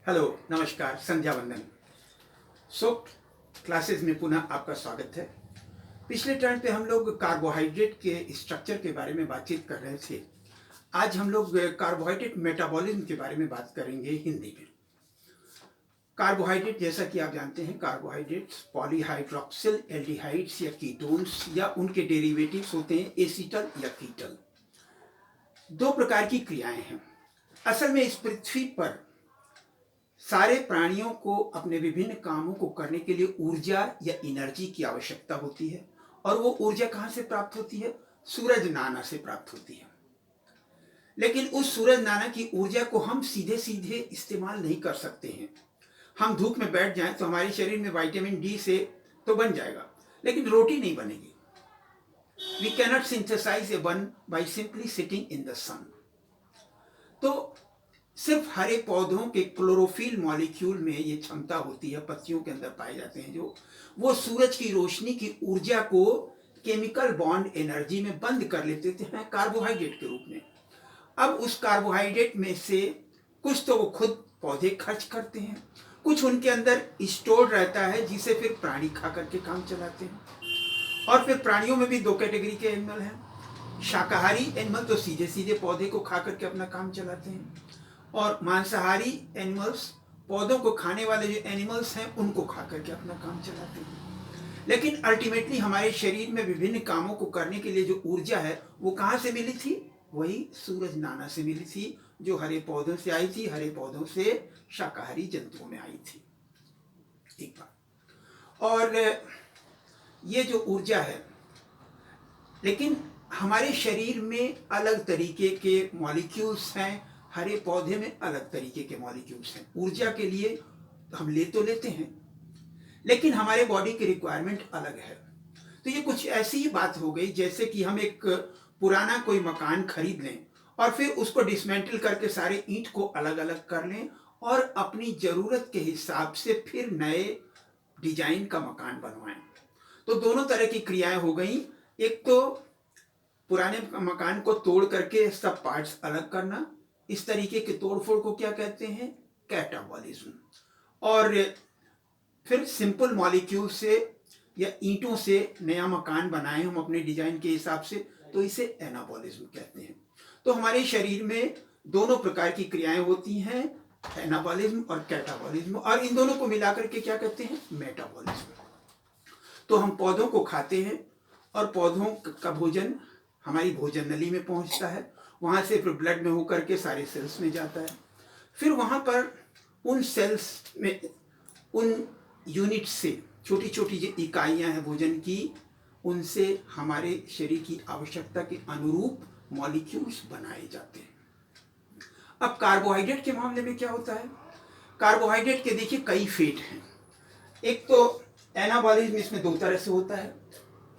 Hello, नमस्कार, संध्या वंदन। सो classes में पुनः आपका स्वागत है। पिछले टर्न पे हम लोग कार्बोहाइड्रेट के स्ट्रक्चर के बारे में बातचीत कर रहे थे। आज हम लोग कार्बोहाइड्रेट मेटाबॉलिज्म के बारे में बात करेंगे हिंदी में। कार्बोहाइड्रेट, जैसा कि आप जानते हैं, कार्बोहाइड्रेट्स पॉलीहाइड्रोक्सिल एल्डिहाइड्स या कीटोन्स या उनके डेरिवेटिव्स होते हैं एसीटल या कीटल। दो प्रकार की क्रियाएं हैं। असल में इस पृथ्वी पर सारे प्राणियों को अपने विभिन्न कामों को करने के लिए ऊर्जा या एनर्जी की आवश्यकता होती है। और वो ऊर्जा कहाँ से प्राप्त होती है? सूरज नाना से प्राप्त होती है। लेकिन उस सूरज नाना की ऊर्जा को हम सीधे सीधे इस्तेमाल नहीं कर सकते हैं। हम धूप में बैठ जाएं तो हमारे शरीर में विटामिन डी से तो बन जाएगा, लेकिन रोटी नहीं बनेगी। We cannot synthesize a bun by simply sitting in the sun. तो सिर्फ हरे पौधों के क्लोरोफिल मॉलिक्यूल में ये क्षमता होती है, पत्तियों के अंदर पाए जाते हैं, जो वो सूरज की रोशनी की ऊर्जा को केमिकल बॉन्ड एनर्जी में बंद कर लेते हैं कार्बोहाइड्रेट के रूप में। अब उस कार्बोहाइड्रेट में से कुछ तो वो खुद पौधे खर्च करते हैं, कुछ उनके अंदर स्टोर रहता है जिसे फिर प्राणी खा करके काम चलाते हैं। और फिर प्राणियों में भी दो कैटेगरी के एनिमल हैं। शाकाहारी एनिमल तो सीधे सीधे पौधे को खा करके अपना काम चलाते हैं, और मांसाहारी एनिमल्स, पौधों को खाने वाले जो एनिमल्स हैं, उनको खा करके अपना काम चलाते हैं। लेकिन अल्टीमेटली हमारे शरीर में विभिन्न कामों को करने के लिए जो ऊर्जा है वो कहाँ से मिली थी? वही सूरज नाना से मिली थी, जो हरे पौधों से आई थी, हरे पौधों से शाकाहारी जंतुओं में आई थी। एक बात। और ये जो ऊर्जा है, लेकिन हमारे शरीर में अलग तरीके के मॉलिक्यूल्स हैं, हरे पौधे में अलग तरीके के मॉलिक्यूल्स हैं। ऊर्जा के लिए हम ले तो लेते हैं, लेकिन हमारे बॉडी की रिक्वायरमेंट अलग है। तो ये कुछ ऐसी ही बात हो गई जैसे कि हम एक पुराना कोई मकान खरीद लें और फिर उसको डिसमेंटल करके सारे ईंट को अलग अलग कर लें और अपनी ज़रूरत के हिसाब से फिर नए डिजाइन का मकान बनवाएं। तो दोनों तरह की क्रियाएं हो गई। एक तो पुराने मकान को तोड़ करके सब पार्ट्स अलग करना, इस तरीके के तोड़फोड़ को क्या कहते हैं? कैटाबॉलिज्म। और फिर सिंपल मॉलिक्यूल से या ईंटों से नया मकान बनाए हम अपने डिजाइन के हिसाब से, तो इसे एनाबॉलिज्म कहते हैं। तो हमारे शरीर में दोनों प्रकार की क्रियाएं होती हैं, एनाबॉलिज्म और कैटाबॉलिज्म, और इन दोनों को मिलाकर के क्या कहते हैं? मेटाबॉलिज्म। तो हम पौधों को खाते हैं और पौधों का भोजन हमारी भोजन नली में पहुंचता है, वहाँ से फिर ब्लड में होकर के सारे सेल्स में जाता है। फिर वहाँ पर उन सेल्स में, उन यूनिट से, छोटी छोटी जो इकाइयाँ हैं भोजन की, उनसे हमारे शरीर की आवश्यकता के अनुरूप मॉलिक्यूल्स बनाए जाते हैं। अब कार्बोहाइड्रेट के मामले में क्या होता है? कार्बोहाइड्रेट के देखिए कई फेट हैं। एक तो एनाबॉलिज्म इसमें दो तरह से होता है।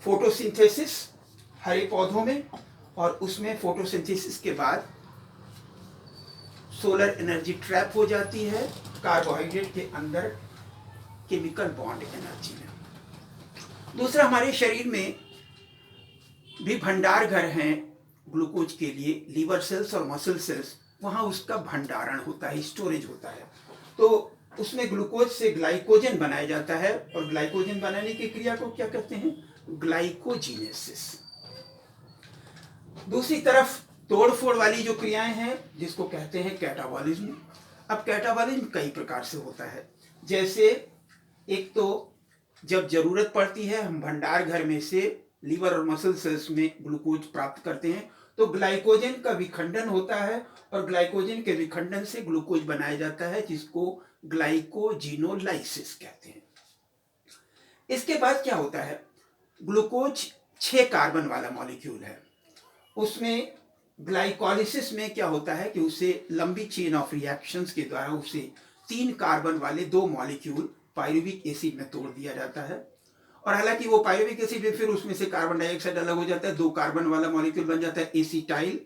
फोटोसिंथेसिस हरे पौधों में, और उसमें फोटोसिंथेसिस के बाद सोलर एनर्जी ट्रैप हो जाती है कार्बोहाइड्रेट के अंदर केमिकल बॉन्ड एनर्जी में। दूसरा, हमारे शरीर में भी भंडार घर हैं ग्लूकोज के लिए, लीवर सेल्स और मसल सेल्स, वहाँ उसका भंडारण होता है, स्टोरेज होता है। तो उसमें ग्लूकोज से ग्लाइकोजन बनाया जाता है, और ग्लाइकोजन बनाने की क्रिया को क्या कहते हैं? ग्लाइकोजीनेसिस। दूसरी तरफ तोड़फोड़ वाली जो क्रियाएं हैं, जिसको कहते हैं कैटाबॉलिज्म। अब कैटाबॉलिज्म कई प्रकार से होता है। जैसे एक तो जब जरूरत पड़ती है, हम भंडार घर में से लीवर और मसल सेल्स में ग्लूकोज प्राप्त करते हैं, तो ग्लाइकोजन का विखंडन होता है, और ग्लाइकोजन के विखंडन से ग्लूकोज बनाया जाता है, जिसको ग्लाइकोजिनोलाइसिस कहते हैं। इसके बाद क्या होता है? ग्लूकोज 6 कार्बन वाला मॉलिक्यूल है। उसमें ग्लाइकोलिसिस में क्या होता है कि उसे लंबी चेन ऑफ रिएक्शंस के द्वारा उसे 3 कार्बन वाले 2 मॉलिक्यूल पायरुविक एसिड में तोड़ दिया जाता है। और हालांकि वो पायरुविक एसिड में फिर उसमें से कार्बन डाइऑक्साइड अलग हो जाता है, 2 कार्बन वाला मॉलिक्यूल बन जाता है एसिटाइल,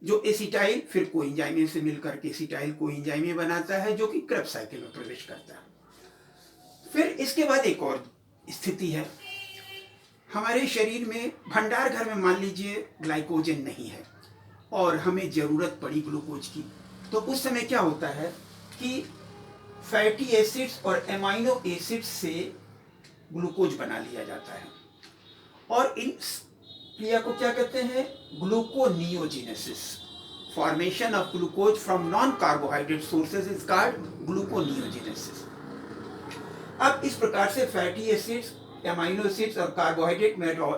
जो एसिटाइल फिर कोएंजाइम से मिलकर के एसिटाइल कोएंजाइम बनाता है, जो कि क्रेब्स साइकिल में प्रवेश करता है। फिर इसके बाद एक और स्थिति है, हमारे शरीर में भंडार घर में मान लीजिए ग्लाइकोजन नहीं है और हमें ज़रूरत पड़ी ग्लूकोज की, तो उस समय क्या होता है कि फैटी एसिड्स और एमाइनो एसिड्स से ग्लूकोज बना लिया जाता है। और इन क्रिया को क्या कहते हैं? Gluconeogenesis. Formation of glucose from non carbohydrate sources is called gluconeogenesis. अब इस प्रकार से फैटी एसिड्स, एमाइनो एसिड्स और कार्बोहाइड्रेट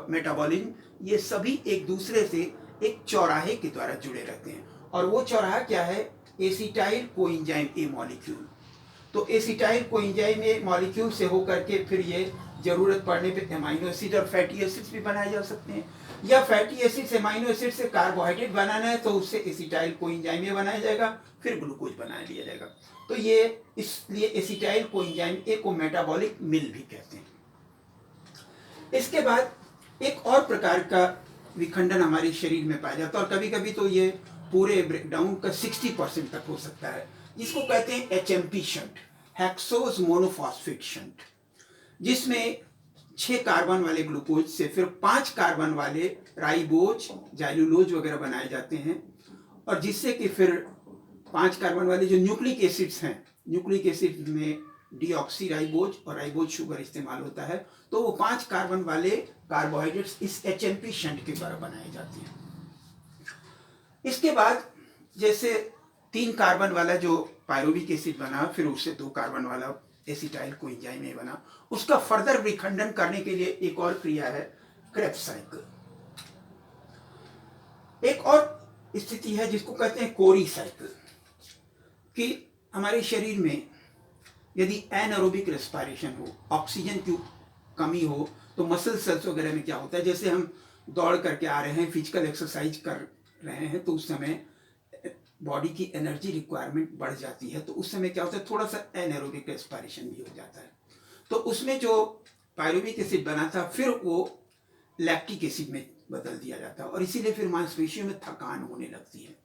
मेटाबॉलिज्म, ये सभी एक दूसरे से एक चौराहे के द्वारा जुड़े रहते हैं। और वो चौराहा क्या है? Acetyl coenzyme A molecule. तो एसिटाइल कोएंजाइम ए मॉलिक्यूल से होकर के फिर ये जरूरत पड़ने पे एमाइनो एसिड और फैटी एसिड्स भी बनाए जा सकते हैं, या फैटी एसिड से एमाइनो एसिड से कार्बोहाइड्रेट बनाना है तो उससे एसिटाइल कोएंजाइम ए बनाया जाएगा, फिर ग्लूकोज बना लिया जाएगा। तो ये इसलिए एसिटाइल कोएंजाइम ए को मेटाबॉलिक मिल भी कहते हैं। इसके बाद एक और प्रकार का विखंडन हमारे शरीर में पाया जाता है, और कभी कभी तो ये पूरे ब्रेकडाउन का 60% तक हो सकता है, जिसको कहते हैं HMP shunt, hexose monophosphate shunt, जिसमें 6 कार्बन वाले ग्लूकोज से फिर 5 कार्बन वाले राइबोज, जाइलुलोज वगैरह बनाए जाते हैं, और जिससे कि फिर 5 कार्बन वाले जो न्यूक्लिक एसिड्स हैं, न्यूक्लिक एसिड में डीऑक्सी राइबोज और राइबोज शुगर इस्तेमाल होता है, तो वो 5 कार्बन वाले कार्बोहाइड्रेट्स इस HMP शंट के द्वारा बनाए जाते हैं। इसके बाद जैसे 3 कार्बन वाला जो पायरुविक एसिड बना, फिर उससे 2 कार्बन वाला एसिटाइल कोएंजाइम ए बना, उसका फर्दर विखंडन करने के लिए एक और क्रिया है क्रेब्स साइकिल। एक और स्थिति है जिसको कहते हैं कोरी साइकिल, कि हमारे शरीर में यदि एनारोबिक रेस्पिरेशन हो, ऑक्सीजन की कमी हो, तो मसल सेल्स वगैरह में क्या होता है, जैसे हम दौड़ करके आ रहे हैं, फिजिकल एक्सरसाइज कर रहे हैं, तो उस समय बॉडी की एनर्जी रिक्वायरमेंट बढ़ जाती है, तो उस समय क्या होता है, थोड़ा सा एनारोबिक रेस्पिरेशन भी हो जाता है। तो उसमें जो पायरुविक एसिड बना था, फिर वो लैक्टिक एसिड में बदल दिया जाता है, और इसीलिए फिर मांसपेशियों में थकान होने लगती है।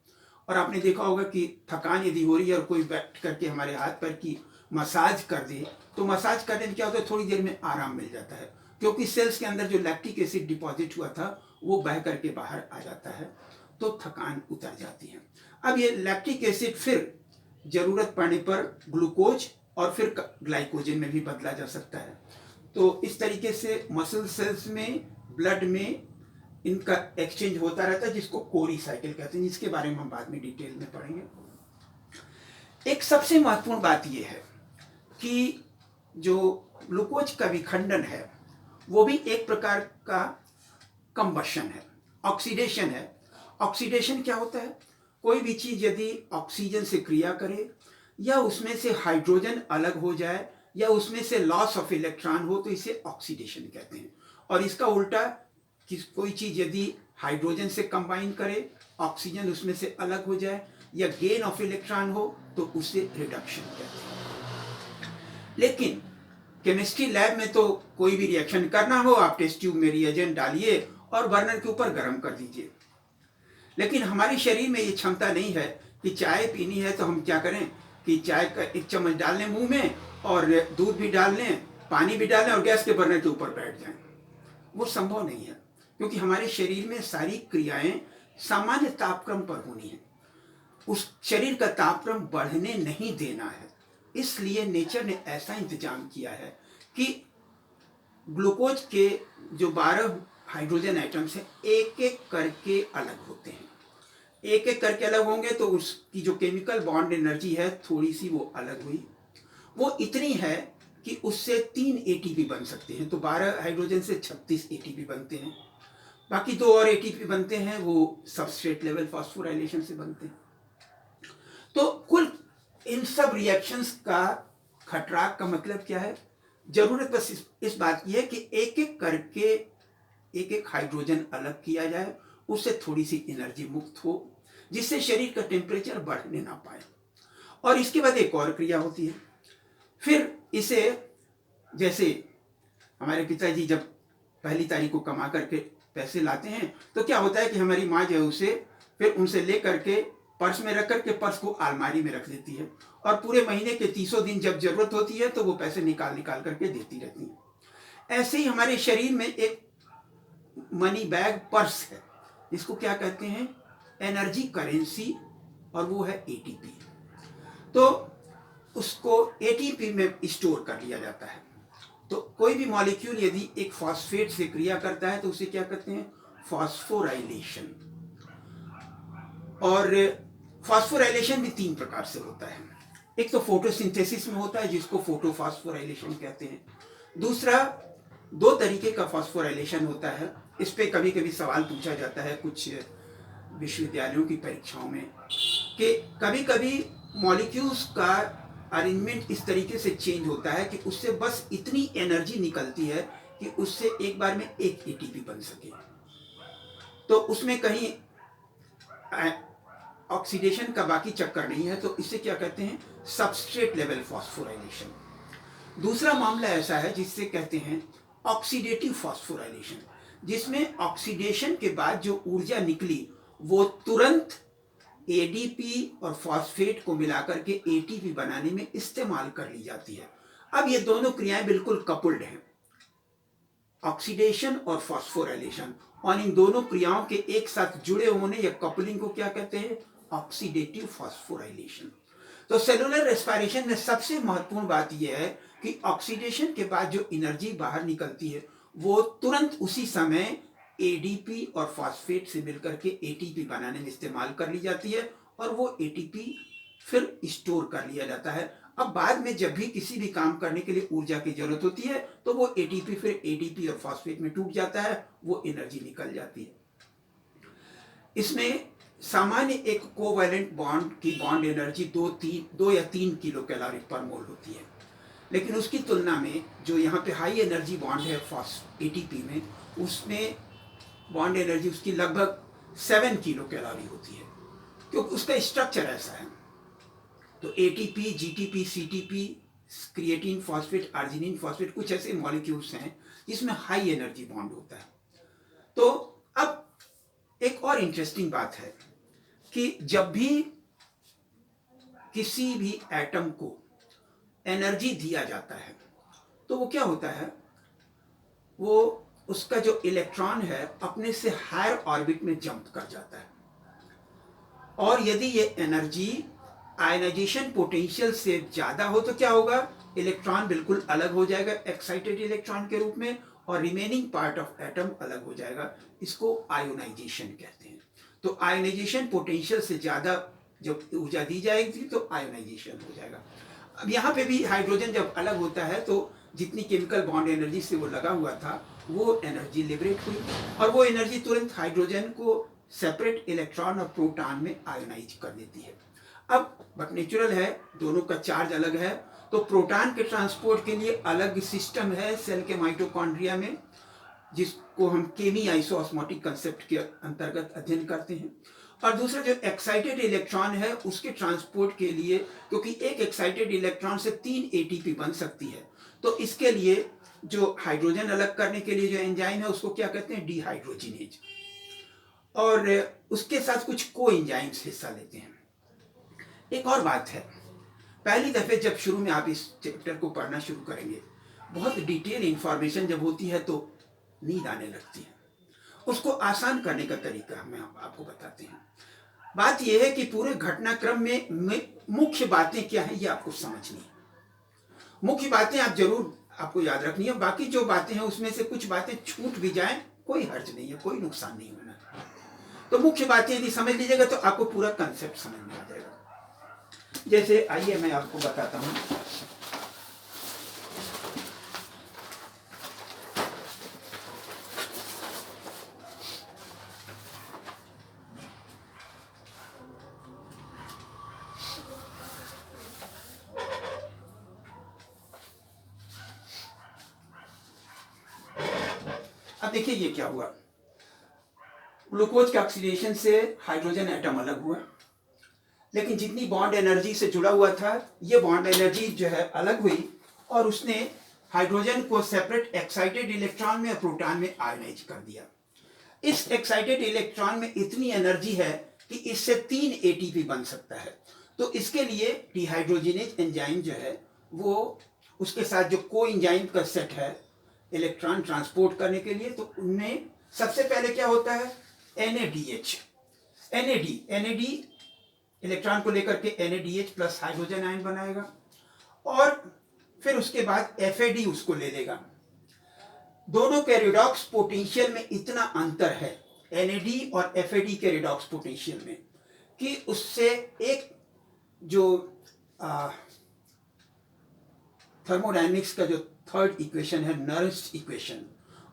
और आपने देखा होगा कि थकान यदि हो रही है और कोई बैठ करके हमारे हाथ पैर की मसाज कर दे, तो मसाज करने में क्या होता है, थोड़ी देर में आराम मिल जाता है, क्योंकि सेल्स के अंदर जो लैक्टिक एसिड डिपॉजिट हुआ था वो बह करके बाहर आ जाता है, तो थकान उतर जाती है। अब ये लैक्टिक एसिड फिर जरूरत पड़ने पर ग्लूकोज और फिर ग्लाइकोजन में भी बदला जा सकता है। तो इस तरीके से मसल सेल्स में, ब्लड में इनका एक्सचेंज होता रहता है, जिसको कोरी साइकिल कहते हैं, जिसके बारे में हम बाद में डिटेल में पढ़ेंगे। एक सबसे महत्वपूर्ण बात यह है कि जो ग्लूकोज का विखंडन है वो भी एक प्रकार का कंबशन है, ऑक्सीडेशन है। ऑक्सीडेशन क्या होता है? कोई भी चीज यदि ऑक्सीजन से क्रिया करे, या उसमें से हाइड्रोजन अलग हो जाए, या उसमें से लॉस ऑफ इलेक्ट्रॉन हो, तो इसे ऑक्सीडेशन कहते हैं। और इसका उल्टा, कि कोई चीज यदि हाइड्रोजन से कंबाइन करे, ऑक्सीजन उसमें से अलग हो जाए, या गेन ऑफ इलेक्ट्रॉन हो, तो उसे रिडक्शन कहते हैं। लेकिन केमिस्ट्री लैब में तो कोई भी रिएक्शन करना हो, आप टेस्ट ट्यूब में रिएजेंट डालिए और बर्नर के ऊपर गर्म कर दीजिए। लेकिन हमारे शरीर में ये क्षमता नहीं है कि चाय पीनी है तो हम क्या करें कि चाय का 1 चम्मच डाल लें मुंह में, और दूध भी डाल लें, पानी भी डाल लें, और गैस के बर्नर के ऊपर बैठ जाएं। वो संभव नहीं है, क्योंकि हमारे शरीर में सारी क्रियाएं सामान्य तापक्रम पर होनी है। उस शरीर का तापक्रम बढ़ने नहीं देना है। इसलिए नेचर ने ऐसा इंतजाम किया है कि ग्लूकोज के जो 12 हाइड्रोजन आइटम्स हैं, एक एक करके अलग होते हैं। एक एक करके अलग होंगे तो उसकी जो केमिकल बॉन्ड एनर्जी है थोड़ी सी वो अलग हुई, वो इतनी है कि उससे 3 ATP बन सकते हैं। तो 12 हाइड्रोजन से 36 ATP बनते हैं। बाकी 2 और ATP बनते हैं, वो सबस्ट्रेट लेवल फॉस्फोराइलेशन से बनते हैं। तो कुल इन सब रिएक्शंस का खटराक का मतलब क्या है? जरूरत बस इस बात की है कि एक एक करके एक एक हाइड्रोजन अलग किया जाए, उससे थोड़ी सी एनर्जी मुक्त हो, जिससे शरीर का टेम्परेचर बढ़ने ना पाए। और इसके बाद एक और क्रिया होती है। फिर इसे, जैसे हमारे पिताजी जब पहली तारीख को कमा करके पैसे लाते हैं, तो क्या होता है कि हमारी माँ जो है उसे फिर उनसे ले करके पर्स में रख करके पर्स को अलमारी में रख देती है, और पूरे महीने के 30 दिन जब जरूरत होती है तो वो पैसे निकाल निकाल करके देती रहती है। ऐसे ही हमारे शरीर में एक मनी बैग पर्स है, जिसको क्या कहते हैं? एनर्जी करेंसी, और वो है ATP। तो उसको एटीपी में स्टोर कर लिया जाता है। तो कोई भी मॉलिक्यूल यदि एक फॉस्फेट से क्रिया करता है तो उसे क्या कहते हैं? फॉस्फोराइलेशन। और फॉस्फोराइलेशन भी 3 प्रकार से होता है। एक तो फोटोसिंथेसिस में होता है जिसको फोटोफॉस्फोराइलेशन कहते हैं। दूसरा 2 तरीके का फॉस्फोराइलेशन होता है। इस पे कभी कभी सवाल पूछा जाता है कुछ विश्वविद्यालयों की परीक्षाओं में कि कभी कभी मॉलिक्यूल्स का अरेंजमेंट इस तरीके से चेंज होता है कि उससे बस इतनी एनर्जी निकलती है कि उससे एक बार में एक एटीपी बन सके। तो उसमें कहीं ऑक्सीडेशन का बाकी चक्कर नहीं है, तो इसे क्या कहते हैं? Substrate level phosphorylation. दूसरा मामला ऐसा है जिससे कहते हैं ऑक्सीडेटिव फॉस्फोराइलेशन, जिसमें ऑक्सीडेशन के बाद जो ऊर्जा निकली वो तुरंत एडीपी और फॉस्फेट को मिलाकर के एटीपी बनाने में इस्तेमाल कर ली जाती है। अब ये दोनों क्रियाएं बिल्कुल कपुल्ड हैं, ऑक्सीडेशन और फॉस्फोराइलेशन, और इन दोनों क्रियाओं के एक साथ जुड़े होने या कपलिंग को क्या कहते हैं? Oxidative phosphorylation. तो सेलुलर रेस्पिरेशन में सबसे महत्वपूर्ण बात यह है कि ऑक्सीडेशन के बाद जो एनर्जी बाहर निकलती है वो तुरंत उसी समय एडीपी और फॉस्फेट से मिलकर के एटीपी बनाने में इस्तेमाल कर ली जाती है, और वो एटीपी फिर स्टोर कर लिया जाता है। अब बाद में जब भी किसी भी काम करने के लिए ऊर्जा की जरूरत होती है तो वो एटीपी फिर एडीपी और फॉस्फेट में टूट जाता है, वो एनर्जी निकल जाती है। इसमें सामान्य एक कोवैलेंट बॉन्ड की बॉन्ड एनर्जी 2 या 3 किलो कैलोरी पर मोल होती है, लेकिन उसकी तुलना में जो यहाँ पे हाई एनर्जी बॉन्ड है एटीपी में, उसमें बॉन्ड एनर्जी उसकी लगभग 7 किलो कैलोरी होती है, क्योंकि उसका स्ट्रक्चर ऐसा है। तो ATP, GTP, CTP, creatine phosphate, arginine phosphate, कुछ ऐसे मॉलिक्यूल्स हैं जिसमें हाई एनर्जी बॉन्ड होता है। तो अब एक और इंटरेस्टिंग बात है कि जब भी किसी भी एटम को एनर्जी दिया जाता है तो वो क्या होता है? वो उसका जो इलेक्ट्रॉन है अपने से हायर ऑर्बिट में जंप कर जाता है, और यदि ये एनर्जी आयनाइजेशन पोटेंशियल से ज्यादा हो तो क्या होगा? इलेक्ट्रॉन बिल्कुल अलग हो जाएगा एक्साइटेड इलेक्ट्रॉन के रूप में, और रिमेनिंग पार्ट ऑफ एटम अलग हो जाएगा। इसको आयोनाइजेशन कहते हैं। तो आयोनाइजेशन पोटेंशियल से ज्यादा जब ऊर्जा दी जाएगी तो आयोनाइजेशन हो जाएगा। अब यहाँ पे भी हाइड्रोजन जब अलग होता है तो जितनी केमिकल बॉन्ड एनर्जी से वो लगा हुआ था वो एनर्जी लिबरेट हुई, और वो एनर्जी तुरंत हाइड्रोजन को सेपरेट इलेक्ट्रॉन और प्रोटॉन में आयोनाइज कर देती है। अब बट नेचुरल है, दोनों का चार्ज अलग है, तो प्रोटॉन के ट्रांसपोर्ट के लिए अलग सिस्टम है सेल के माइटोकॉन्ड्रिया में, जिसको हम केमी आइसोऑस्मोटिक कंसेप्ट के अंतर्गत अध्ययन करते हैं। और दूसरा जो एक्साइटेड इलेक्ट्रॉन है उसके ट्रांसपोर्ट के लिए, क्योंकि एक एक्साइटेड इलेक्ट्रॉन से 3 एटीपी बन सकती है, तो इसके लिए जो हाइड्रोजन अलग करने के लिए जो एंजाइम है उसको क्या कहते हैं? डिहाइड्रोजिनेज। और उसके साथ कुछ को एंजाइम्स हिस्सा लेते हैं। एक और बात है, पहली दफे जब शुरू में आप इस चैप्टर को पढ़ना शुरू करेंगे, बहुत डिटेल इंफॉर्मेशन जब होती है तो नींद आने लगती है। उसको आसान करने का तरीका हम आपको बताते हैं। बात यह है कि पूरे घटनाक्रम में मुख्य बातें क्या है ये आपको समझनी है। मुख्य बातें आप जरूर आपको याद रखनी है, बाकी जो बातें हैं उसमें से कुछ बातें छूट भी जाएं कोई हर्ज नहीं है, कोई नुकसान नहीं होना। तो मुख्य बातें यदि समझ लीजिएगा तो आपको पूरा कंसेप्ट समझ में आ जाएगा। जैसे आइए मैं आपको बताता हूं। अब देखिए ये क्या हुआ, ग्लूकोज के ऑक्सीडेशन से हाइड्रोजन एटम अलग हुआ, लेकिन जितनी बॉन्ड एनर्जी से जुड़ा हुआ था ये बॉन्ड एनर्जी जो है अलग हुई, और उसने हाइड्रोजन को सेपरेट एक्साइटेड इलेक्ट्रॉन में और प्रोटॉन में आयोनाइज कर दिया। इस एक्साइटेड इलेक्ट्रॉन में इतनी एनर्जी है कि इससे 3 एटीपी बन सकता है। तो इसके लिए डिहाइड्रोजिनेज एंजाइम जो है वो उसके साथ जो को एंजाइम का सेट है इलेक्ट्रॉन ट्रांसपोर्ट करने के लिए, तो उनमें सबसे पहले क्या होता है? NADH, NAD इलेक्ट्रॉन को लेकर के NADH प्लस हाइड्रोजन आयन बनाएगा, और फिर उसके बाद FAD उसको ले लेगा। दोनों के रिडॉक्स पोटेंशियल में इतना अंतर है NAD और FAD के रिडॉक्स पोटेंशियल में कि उससे एक जो थर्मोडायनेमिक्स का जो थर्ड इक्वेशन है, नर्स्ट इक्वेशन,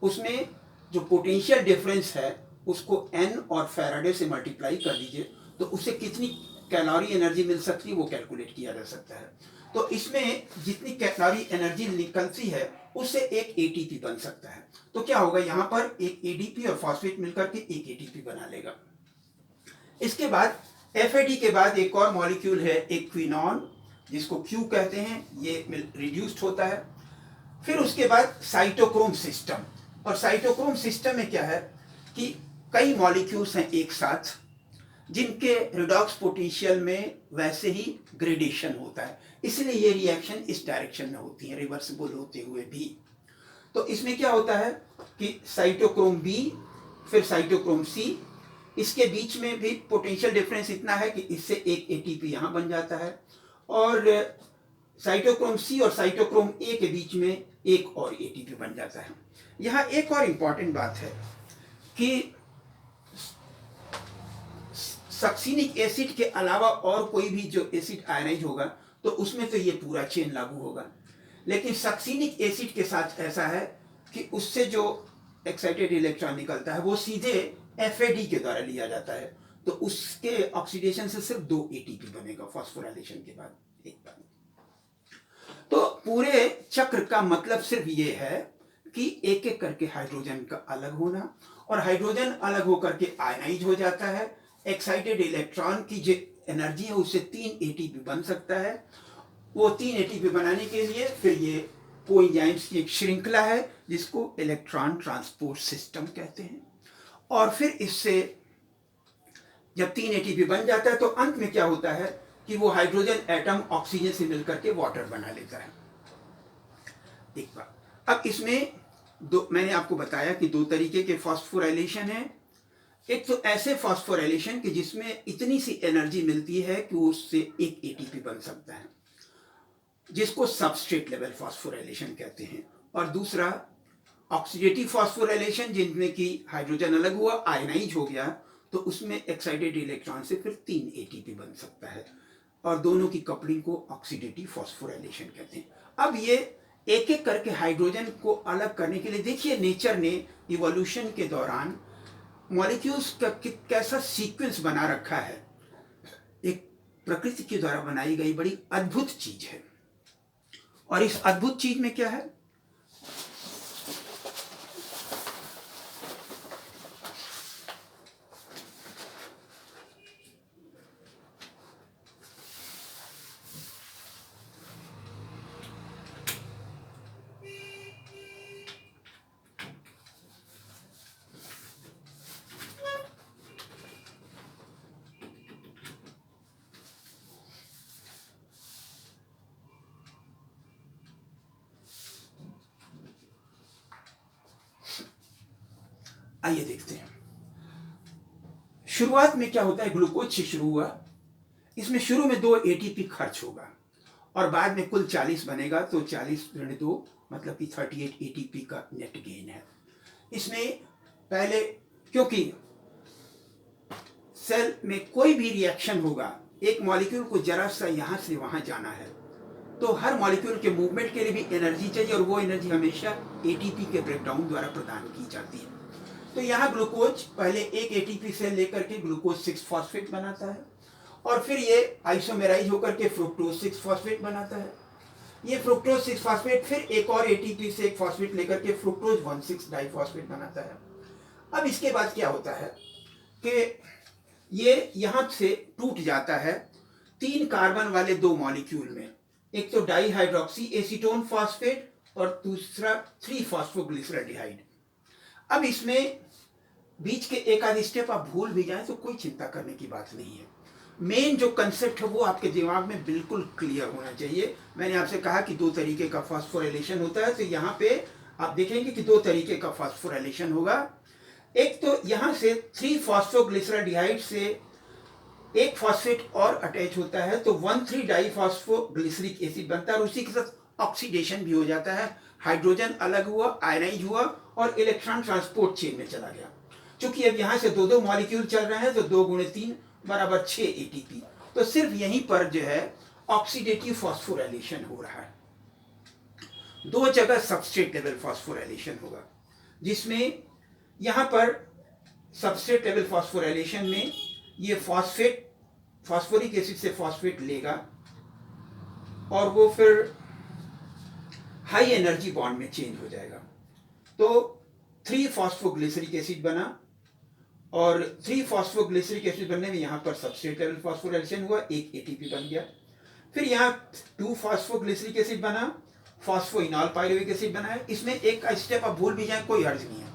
उसमें जो पोटेंशियल डिफरेंस है उसको N और फैराडे से मल्टीप्लाई कर दीजिए तो उसे कितनी कैलोरी एनर्जी मिल सकती है वो कैलकुलेट किया जा सकता है। तो इसमें जितनी कैलोरी एनर्जी निकलती है उससे एक ATP बन सकता है। तो क्या होगा, यहाँ पर एक ADP और फॉस्फेट मिलकर के एक ATP बना लेगा। इसके बाद FAD के बाद एक और मॉलिक्यूल है एक्विनॉन, जिसको Q कहते हैं, ये रिड्यूस्ड होता है। फिर उसके बाद साइटोक्रोम सिस्टम, और साइटोक्रोम सिस्टम में क्या है कि कई मॉलिक्यूल्स हैं एक साथ जिनके रिडॉक्स पोटेंशियल में वैसे ही ग्रेडेशन होता है, इसलिए ये रिएक्शन इस डायरेक्शन में होती है, रिवर्सिबल होते हुए भी। तो इसमें क्या होता है कि साइटोक्रोम B फिर साइटोक्रोम C, इसके बीच में भी पोटेंशियल डिफरेंस इतना है कि इससे एक ATP यहाँ बन जाता है, और साइटोक्रोम C और साइटोक्रोम A के बीच में एक और ATP बन जाता है। यहाँ एक और इम्पॉर्टेंट बात है कि सक्सिनिक एसिड के अलावा और कोई भी जो एसिड आयनाइज होगा तो उसमें तो ये पूरा चेन लागू होगा, लेकिन सक्सिनिक एसिड के साथ ऐसा है कि उससे जो एक्साइटेड इलेक्ट्रॉन निकलता है वो सीधे FAD के द्वारा लिया जाता है, तो उसके ऑक्सीडेशन से सिर्फ 2 ATP बनेगा फॉस्फोराइलेशन के बाद एक बार। तो पूरे चक्र का मतलब सिर्फ ये है कि एक एक करके हाइड्रोजन का अलग होना, और हाइड्रोजन अलग होकर के आयनाइज हो जाता है। एक्साइटेड इलेक्ट्रॉन की जो एनर्जी है उससे 3 ATP बन सकता है। वो 3 ATP बनाने के लिए फिर ये कोएंजाइम्स की एक श्रृंखला है जिसको इलेक्ट्रॉन ट्रांसपोर्ट सिस्टम कहते हैं, और फिर इससे जब 3 ATP बन जाता है तो अंत में क्या होता है कि वो हाइड्रोजन एटम ऑक्सीजन से मिलकर के वाटर बना लेता है। एक बार अब इसमें मैंने आपको बताया कि 2 तरीके के फॉस्फोराइलेशन है। एक तो ऐसे फॉस्फोराइलेशन कि जिसमें इतनी सी एनर्जी मिलती है कि उससे एक ATP बन सकता है, जिसको सबस्ट्रेट लेवल फॉस्फोराइलेशन कहते हैं, और दूसरा ऑक्सीडेटिव फॉस्फोराइलेशन जिनमें कि हाइड्रोजन अलग हुआ, आयनाइज हो गया, तो उसमें एक्साइटेड इलेक्ट्रॉन से फिर 3 ATP बन सकता है, और दोनों की कपलिंग को ऑक्सीडेटिव फॉस्फोराइलेशन कहते हैं। अब ये एक एक करके हाइड्रोजन को अलग करने के लिए देखिए नेचर ने इवोल्यूशन के दौरान मॉलिक्यूल्स का कैसा सीक्वेंस बना रखा है, एक प्रकृति के द्वारा बनाई गई बड़ी अद्भुत चीज है। और इस अद्भुत चीज में क्या है, आइए देखते हैं। शुरुआत में क्या होता है, ग्लूकोज से शुरू हुआ, इसमें शुरू में 2 ATP खर्च होगा और बाद में कुल 40 बनेगा, तो 40 × 2 मतलब कि 38 ATP का नेट गेन है। इसमें पहले क्योंकि सेल में कोई भी रिएक्शन होगा, एक मॉलिक्यूल को जरा सा यहाँ से वहाँ जाना है, तो हर मॉलिक्यूल के मूवमेंट के लिए भी एनर्जी चाहिए, और वो एनर्जी हमेशा ATP के ब्रेकडाउन द्वारा प्रदान की जाती है। तो यहाँ ग्लूकोज पहले एक ATP से लेकर के ग्लूकोज 6 फॉस्फेट बनाता है, और फिर ये आइसोमेराइज होकर के फ्रुक्टोज 6 फॉस्फेट बनाता है। ये फ्रुक्टोज 6 फॉस्फेट फिर एक और ATP से एक फॉस्फेट लेकर के फ्रुक्टोज 1,6 डाइफॉस्फेट बनाता है। अब इसके बाद क्या होता है कि ये यहाँ से टूट जाता है 3 कार्बन वाले 2 मॉलिक्यूल में, एक तो डाईहाइड्रोक्सी एसीटोन फॉस्फेट और दूसरा 3 फॉस्फोग्लिसराल्डिहाइड। अब इसमें बीच के एक आध स्टेप आप भूल भी जाएं तो कोई चिंता करने की बात नहीं है। मेन जो कंसेप्ट है वो आपके दिमाग में बिल्कुल क्लियर होना चाहिए। मैंने आपसे कहा कि 2 तरीके का फॉस्फोराइलेशन होता है, तो यहाँ पे आप देखेंगे कि 2 तरीके का फॉस्फोराइलेशन होगा। एक तो यहाँ से 3 फॉस्फोग्लिसराल्डिहाइड से एक फॉस्फेट और अटैच होता है तो 1,3 डाइफॉस्फोग्लिसरिक एसिड बनता है और उसी के साथ ऑक्सीडेशन भी हो जाता है, हाइड्रोजन अलग हुआ, आयनाइज हुआ और इलेक्ट्रॉन ट्रांसपोर्ट चेन में चला गया। चूंकि अब यहाँ से दो दो मॉलिक्यूल चल रहे हैं तो 2 × 3 = 6 एटीपी। तो सिर्फ यहीं पर जो है ऑक्सीडेटिव फॉस्फोराइलेशन हो रहा है। 2 जगह सबस्ट्रेट लेवल फॉस्फोराइलेशन होगा, जिसमें यहाँ पर सबस्ट्रेट लेवल फॉस्फोराइलेशन में ये फॉस्फोरिक एसिड से फॉस्फेट लेगा और वो फिर हाई एनर्जी बॉन्ड में चेंज हो जाएगा। तो 3 फॉस्फोग्लिसरिक एसिड बना और 3 फॉस्फोग्लिसरिक एसिड बनने में यहाँ पर सबस्ट्रेट लेवल फॉस्फोराइलेशन हुआ, 1 एटीपी बन गया। फिर यहाँ 2 फॉस्फोग्लिसरिक एसिड बना, फॉस्फोइनॉल पायरुविक एसिड बना है। इसमें एक का स्टेप आप भूल भी जाए कोई हर्ज नहीं है,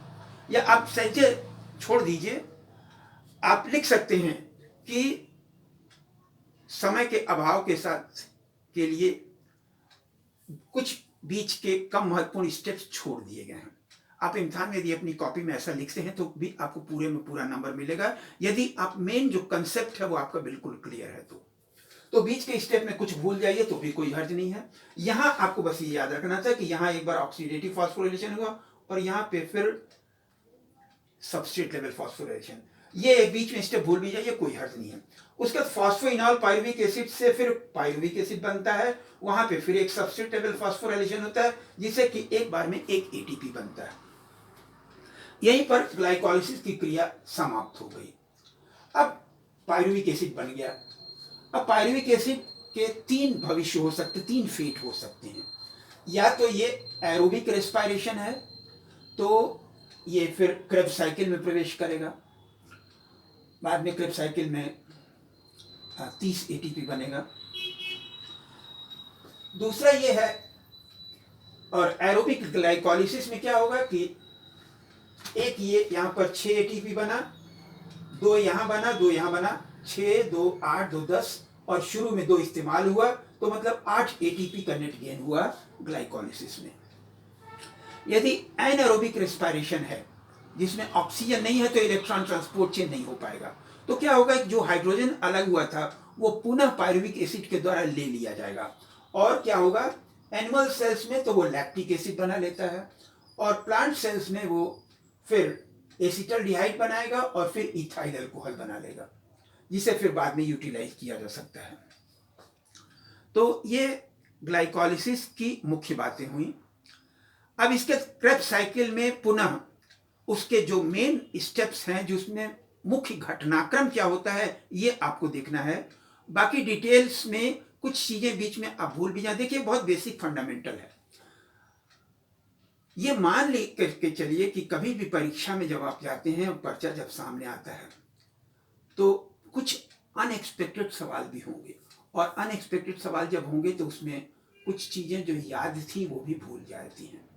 या आप सहजे छोड़ दीजिए। आप लिख सकते हैं कि समय के अभाव के साथ के लिए कुछ बीच के कम महत्वपूर्ण स्टेप्स छोड़ दिए गए हैं। आप इम्तिहान में यदि अपनी कॉपी में ऐसा लिखते हैं तो भी आपको पूरे में पूरा नंबर मिलेगा, यदि आप मेन जो कंसेप्ट है वो आपका बिल्कुल क्लियर है। तो बीच के स्टेप में कुछ भूल जाइए तो भी कोई हर्ज नहीं है। यहां आपको बस ये याद रखना था कि यहां एक बार ऑक्सीडेटिव फॉस्फोराइलेशन हुआ और यहां पे फिर सबस्ट्रेट लेवल फॉस्फोराइलेशन। ये बीच में स्टेप भूल भी जाइए, कोई हर्ज नहीं है। उसके बाद फॉस्फोइनॉल पायरुविक एसिड से फिर पायरुविक एसिड बनता है, वहां पे फिर एक सबस्ट्रेट लेवल फॉस्फोराइलेशन होता है जिससे कि एक बार में 1 एटीपी बनता है। यहीं पर ग्लाइकोलाइसिस की क्रिया समाप्त हो गई। अब पायरुविक एसिड बन गया। अब पायरुविक एसिड के 3 भविष्य हो सकते, 3 फेट हो सकते हैं। या तो ये एरोबिक रेस्पिरेशन है तो ये फिर क्रेब्स साइकिल में प्रवेश करेगा, बाद में क्रेब्स साइकिल में 30 एटीपी बनेगा। दूसरा ये है, और एरोबिक ग्लाइकोलाइसिस में क्या होगा कि एक ये यहां पर 6 एटीपी बना, 2 यहां बना, 2 यहां बना, 6, 2, 8, 2, 10 और शुरू में 2 इस्तेमाल हुआ तो मतलब 8 एटीपी का नेट गेन हुआ ग्लाइकोलाइसिस में। यदि एनारोबिक रेस्पिरेशन है जिसमें ऑक्सीजन नहीं है तो इलेक्ट्रॉन ट्रांसपोर्ट चेन नहीं हो पाएगा, तो क्या होगा जो हाइड्रोजन अलग हुआ था वो पुनः पायरुविक एसिड के द्वारा ले लिया जाएगा। और क्या होगा, एनिमल सेल्स में तो वो लैक्टिक एसिड बना लेता है और प्लांट सेल्स में वो फिर एसिटल्डिहाइड बनाएगा और फिर इथाइल अल्कोहल बना लेगा, जिसे फिर बाद में यूटिलाइज किया जा सकता है। तो ये ग्लाइकोलाइसिस की मुख्य बातें हुई। अब इसके क्रेब्स साइकिल में पुनः उसके जो मेन स्टेप्स हैं, जिसमें मुख्य घटनाक्रम क्या होता है ये आपको देखना है। बाकी डिटेल्स में कुछ चीजें बीच में आप भूल भी जाए। देखिए बहुत बेसिक फंडामेंटल है। ये मान ले करके चलिए कि कभी भी परीक्षा में जब आप जाते हैं, पर्चा जब सामने आता है तो कुछ अनएक्सपेक्टेड सवाल भी होंगे, और अनएक्सपेक्टेड सवाल जब होंगे तो उसमें कुछ चीजें जो याद थी वो भी भूल जाती हैं।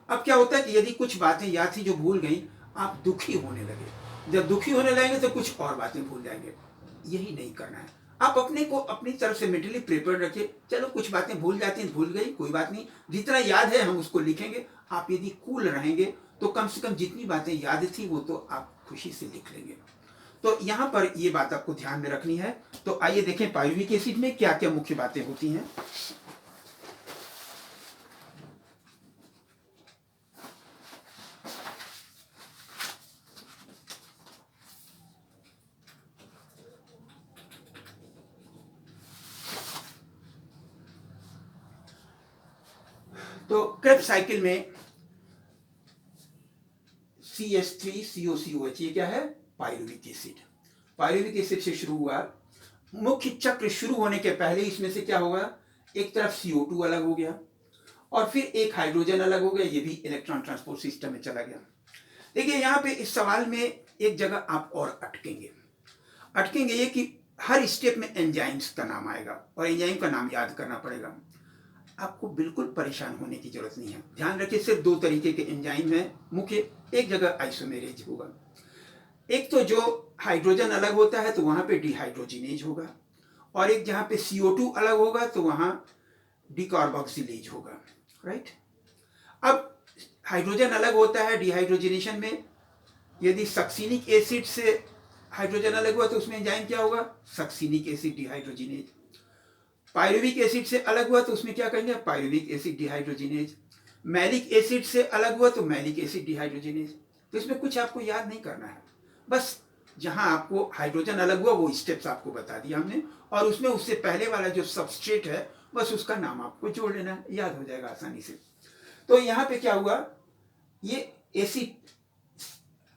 अब क्या होता है कि यदि कुछ बातें याद थी जो भूल गई, आप दुखी होने लगे। जब दुखी होने लगेंगे तो कुछ और बातें भूल जाएंगे। यही नहीं करना है। आप अपने को अपनी तरफ से मेंटली प्रिपेयर रखिए। चलो कुछ बातें भूल जाती हैं, भूल गई, कोई बात नहीं, जितना याद है हम उसको लिखेंगे। आप यदि कूल रहेंगे तो कम से कम जितनी बातें याद थी वो तो आप खुशी से लिख लेंगे। तो यहाँ पर ये बात आपको ध्यान में रखनी है। तो आइए देखें पायरुविक एसिड में क्या क्या मुख्य बातें होती हैं। तो क्रेब्स साइकिल में CH3COCOH ये क्या है, पायरुविक एसिड। पायरुविक एसिड से शुरू हुआ। मुख्य चक्र शुरू होने के पहले इसमें से क्या होगा, एक तरफ CO2 अलग हो गया और फिर एक हाइड्रोजन अलग हो गया, ये भी इलेक्ट्रॉन ट्रांसपोर्ट सिस्टम में चला गया। देखिए यहाँ पे इस सवाल में एक जगह आप और अटकेंगे ये कि हर स्टेप में एंजाइम्स का नाम आएगा और एंजाइम का नाम याद करना पड़ेगा। आपको बिल्कुल परेशान होने की जरूरत नहीं है। ध्यान रखिए सिर्फ 2 तरीके के एंजाइम हैं मुख्य। एक जगह आइसोमेरेज होगा, एक तो जो हाइड्रोजन अलग होता है तो वहां पे डिहाइड्रोजिनेज होगा, और एक जहां पे CO2 अलग होगा तो वहां डिकार्बोक्सिलेज होगा, राइट। अब हाइड्रोजन अलग होता है डिहाइड्रोजिनेशन में, यदि सक्सिनिक एसिड से हाइड्रोजन अलग हुआ तो उसमें एंजाइम क्या होगा, succinic acid dehydrogenase. Pyruvic acid से अलग हुआ तो उसमें क्या कहेंगे, pyruvic acid dehydrogenase. Malic acid से अलग हुआ तो मैलिक एसिड डिहाइड्रोजिनेज। तो इसमें कुछ आपको याद नहीं करना है, बस जहां आपको हाइड्रोजन अलग हुआ वो स्टेप्स आपको बता दिया हमने, और उसमें उससे पहले वाला जो सबस्ट्रेट है बस उसका नाम आपको जोड़ लेना है, याद हो जाएगा आसानी से। तो यहाँ पे क्या हुआ, ये एसिड,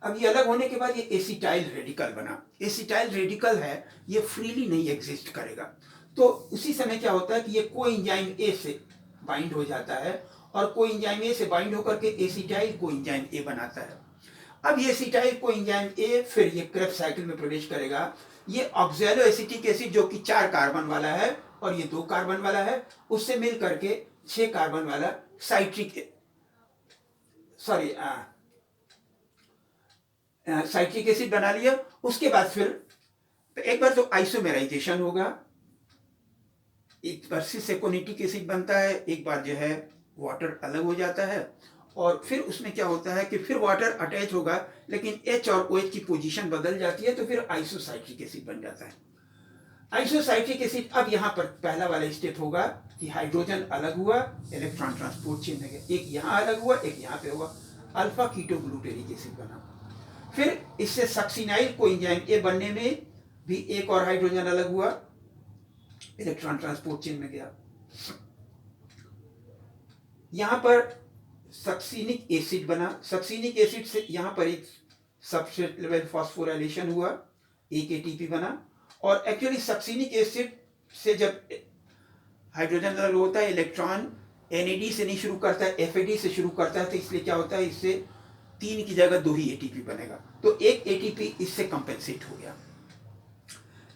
अब ये अलग होने के बाद ये एसिटाइल रेडिकल बना। एसिटाइल रेडिकल है, ये फ्रीली नहीं एग्जिस्ट करेगा। तो उसी समय क्या होता है कि ये कोएंजाइम ए से बाइंड हो जाता है, और कोएंजाइम ए से बाइंड होकर के एसिटाइल कोएंजाइम ए बनाता है। अब ये एसिटाइल कोएंजाइम ए फिर ये क्रेब्स साइकिल में प्रवेश करेगा। ये ऑक्सैलो एसिटिक एसिड जो कि 4 कार्बन वाला है और ये 2 कार्बन वाला है, उससे मिल करके 6 कार्बन वाला साइट्रिक एसिड बना लिया। उसके बाद फिर एक बार तो आइसोमेराइजेशन होगा, एक बार सिस एकोनिटिक एसिड बनता है, एक बार जो है वाटर अलग हो जाता है, और फिर उसमें क्या होता है कि फिर वाटर अटैच होगा लेकिन H और OH की पोजीशन बदल जाती है, तो फिर आइसोसाइट्रिक एसिड बन जाता है। आइसोसाइट्रिक एसिड, अब यहाँ पर पहला वाला स्टेप होगा कि हाइड्रोजन अलग हुआ, इलेक्ट्रॉन ट्रांसपोर्ट चेन है, एक यहाँ अलग हुआ, एक यहाँ पे हुआ, अल्फा कीटोग्लूटेरिक एसिड बना। फिर इससे सक्सिनाइल कोएंजाइम ए बनने में भी एक और हाइड्रोजन अलग हुआ, इलेक्ट्रॉन ट्रांसपोर्ट चेन में गया। यहां पर सक्सिनिक एसिड बना। सक्सिनिक एसिड से यहां पर एक सबस्ट्रेट लेवल फॉस्फोराइलेशन हुआ, एक एटीपी बना। और एक्चुअली सक्सिनिक एसिड से जब हाइड्रोजन अलग होता है, इलेक्ट्रॉन NAD से नहीं शुरू करता है, FAD से शुरू करता है, तो इसलिए क्या होता है, इससे 3 की जगह 2 ही एटीपी बनेगा, तो एक एटीपी इससे कंपेंसेट हो गया।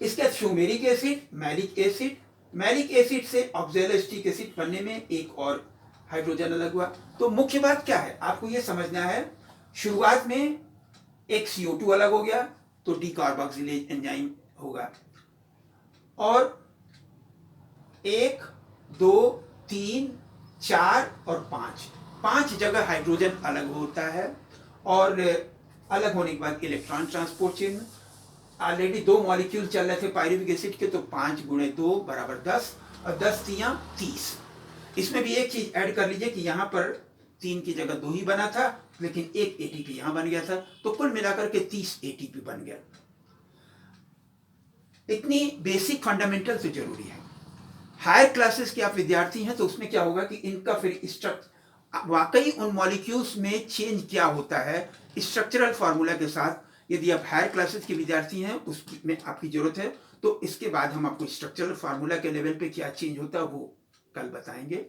इसके बाद फ्यूमेरिक एसिड, मैलिक एसिड से ऑक्सैलोएसिटिक एसिड बनने में एक और हाइड्रोजन अलग हुआ। तो मुख्य बात क्या है, आपको यह समझना है, शुरुआत में एक CO2 अलग हो गया तो डीकार्बोक्सिलेज एंजाइम होगा, और 1, 2, 3, 4 और 5 जगह हाइड्रोजन अलग होता है, और अलग होने के बाद electron transport chain. Already 2 molecule चल रहे थे पायरुविक एसिड के, तो 5 × 2 = 10, और 10 × 30। इसमें भी एक चीज ऐड कर लीजिए कि यहाँ पर 3 की जगह 2 ही बना था, लेकिन एक एटीपी यहाँ बन गया था, तो कुल मिलाकर के 30 एटीपी बन गया। इतनी बेसिक फंडामेंटल से जरूरी है। हायर क्लासेस के आप विद्यार्थी हैं तो उसमें क्या होगा कि इनका फिर स्ट्रक्चर, वाकई उन मॉलिक्यूल्स में चेंज क्या होता है स्ट्रक्चरल फार्मूला के साथ, यदि आप हायर क्लासेस के विद्यार्थी हैं उसमें आपकी जरूरत है, तो इसके बाद हम आपको स्ट्रक्चरल फार्मूला के लेवल पे क्या चेंज होता है वो कल बताएंगे,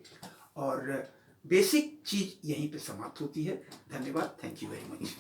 और बेसिक चीज यहीं पे समाप्त होती है। धन्यवाद, थैंक यू वेरी मच।